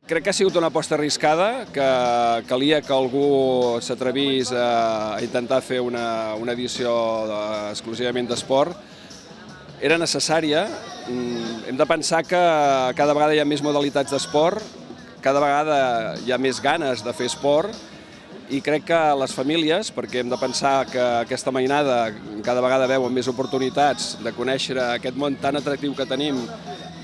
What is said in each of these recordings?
Crec que ha sigut una aposta arriscada, que calia que algú s'atrevís a intentar fer una edició exclusivament d'esport. Era necessària. Hem de pensar que cada vegada hi ha més modalitats d'esport, cada vegada hi ha més ganes de fer esport, i crec que les famílies, perquè hem de pensar que aquesta mainada cada vegada veuen més oportunitats de conèixer aquest món tan atractiu que tenim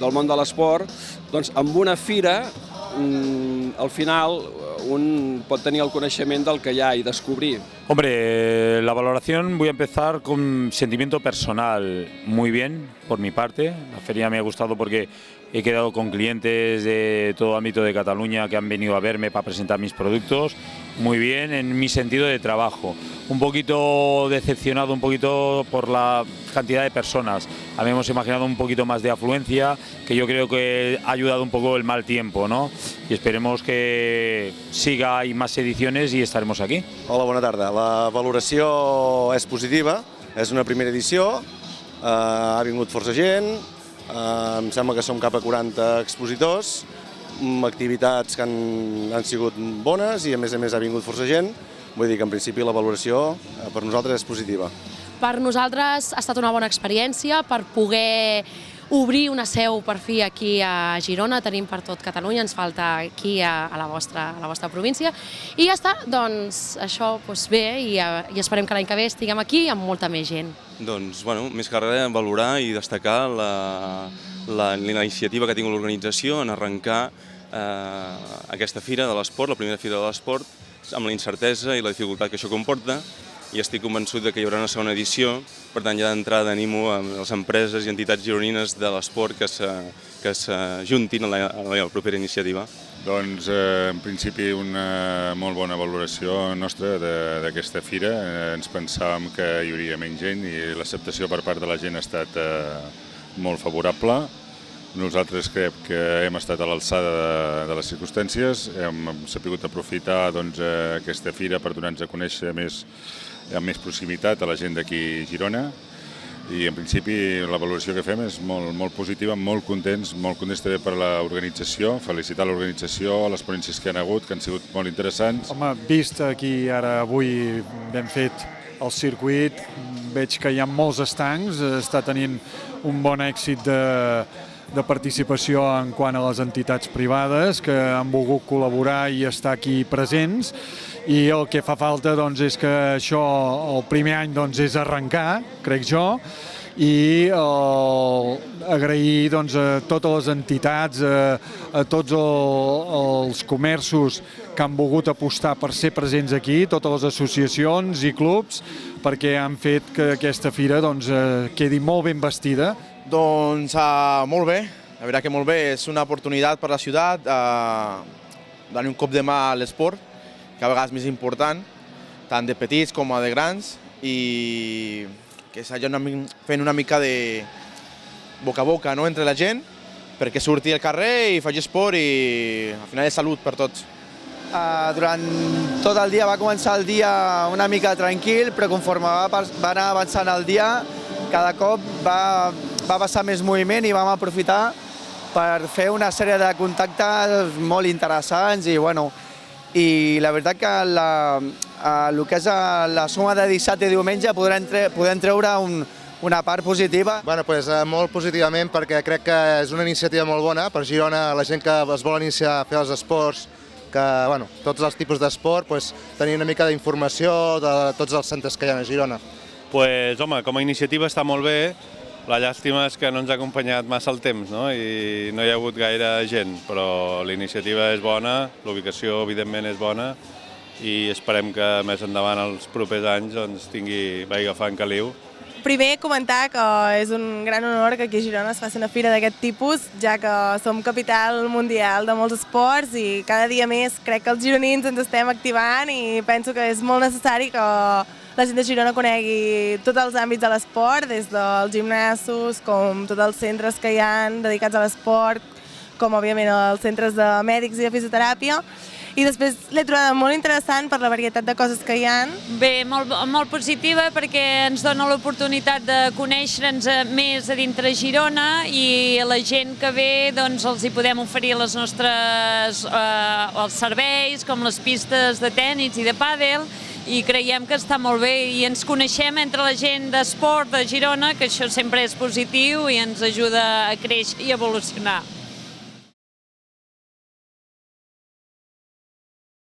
del món de l'esport, doncs amb una fira al final un pot tenir el coneixement del que hi ha i descobrir. Hombre, la valoración voy a empezar con sentimiento personal, muy bien por mi parte. La feria me ha gustado porque he quedado con clientes de todo ámbito de Cataluña que han venido a verme para presentar mis productos. Muy bien en mi sentido de trabajo. Un poquito decepcionado por la cantidad de personas. Habíamos imaginado un poquito más de afluencia, que yo creo que ha ayudado un poco el mal tiempo, ¿no? Y esperemos que siga y más ediciones y estaremos aquí. Hola, bona tarda. La valoració és positiva, és una primera edició, ha vingut força gent, em sembla que som cap a 40 expositors, activitats que han sigut bones i a més ha vingut força gent, vull dir que en principi la valoració per nosaltres és positiva. Per nosaltres ha estat una bona experiència per poder obrir una seu per fi aquí a Girona. Tenim per tot Catalunya, ens falta aquí a la vostra província. I ja està, doncs això bé i esperem que l'any que ve estiguem aquí amb molta més gent. Doncs, més que res, valorar i destacar la iniciativa que ha tingut l'organització en arrencar aquesta fira de l'esport, la primera fira de l'esport, amb la incertesa i la dificultat que això comporta, i estic convençut que hi haurà una segona edició. Per tant, ja d'entrada animo a les empreses i entitats gironines de l'esport que s'ajuntin a la propera iniciativa. Doncs, en principi, una molt bona valoració nostra d'aquesta fira. Ens pensàvem que hi hauria menys gent i l'acceptació per part de la gent ha estat molt favorable. Nosaltres crec que hem estat a l'alçada de les circumstàncies, hem sabut aprofitar aquesta fira per donar-nos a conèixer amb més proximitat a la gent d'aquí a Girona, i en principi la valoració que fem és molt positiva, molt contents també per l'organització, felicitar l'organització, les ponències que han hagut, que han sigut molt interessants. Home, vist aquí ara avui ben fet el circuit, veig que hi ha molts estancs, està tenint un bon èxit de participació en quant a les entitats privades que han volgut col·laborar i estar aquí presents, i el que fa falta és que això el primer any és arrencar, crec jo, i agrair a totes les entitats, a tots els comerços que han volgut apostar per ser presents aquí, totes les associacions i clubs, perquè han fet que aquesta fira quedi molt ben vestida. Doncs molt bé, la veritat que molt bé. És una oportunitat per la ciutat donar un cop de mà a l'esport, que a vegades és més important, tant de petits com de grans, i que s'hagi fent una mica de boca a boca entre la gent, perquè surti al carrer i faci esport i al final és salut per tots. Durant tot el dia va començar el dia una mica tranquil, però conforme va anar avançant el dia, cada cop va passar més moviment i vam aprofitar per fer una sèrie de contactes molt interessants i la veritat que el que és la suma de dissabte i diumenge podem treure una part positiva. Molt positivament, perquè crec que és una iniciativa molt bona per Girona, la gent que es vol iniciar a fer els esports, tots els tipus d'esport, tenir una mica d'informació de tots els centres que hi ha a Girona. Home, com a iniciativa està molt bé. La llàstima és que no ens ha acompanyat massa el temps, i no hi ha hagut gaire gent, però la iniciativa és bona, la evidentment és bona, i esperem que més endavant, els propers anys, vagi agafant caliu. Primer, comentar que és un gran honor que aquí a Girona es faci una fira d'aquest tipus, ja que som capital mundial de molts esports i cada dia més crec que els gironins ens estem activant i penso que és molt necessari que la gent de Girona conegui tots els àmbits de l'esport, des dels gimnasos, com tots els centres que hi ha dedicats a l'esport, com òbviament els centres de mèdics i de fisioteràpia. i després l'he trobada molt interessant per la varietat de coses que hi ha. Bé, molt positiva perquè ens dona l'oportunitat de conèixer-nos més a dintre Girona i la gent que ve doncs, els hi podem oferir les nostres els serveis, com les pistes de tenis i de pàdel, i creiem que està molt bé i ens coneixem entre la gent d'esport de Girona, que això sempre és positiu i ens ajuda a créixer i evolucionar.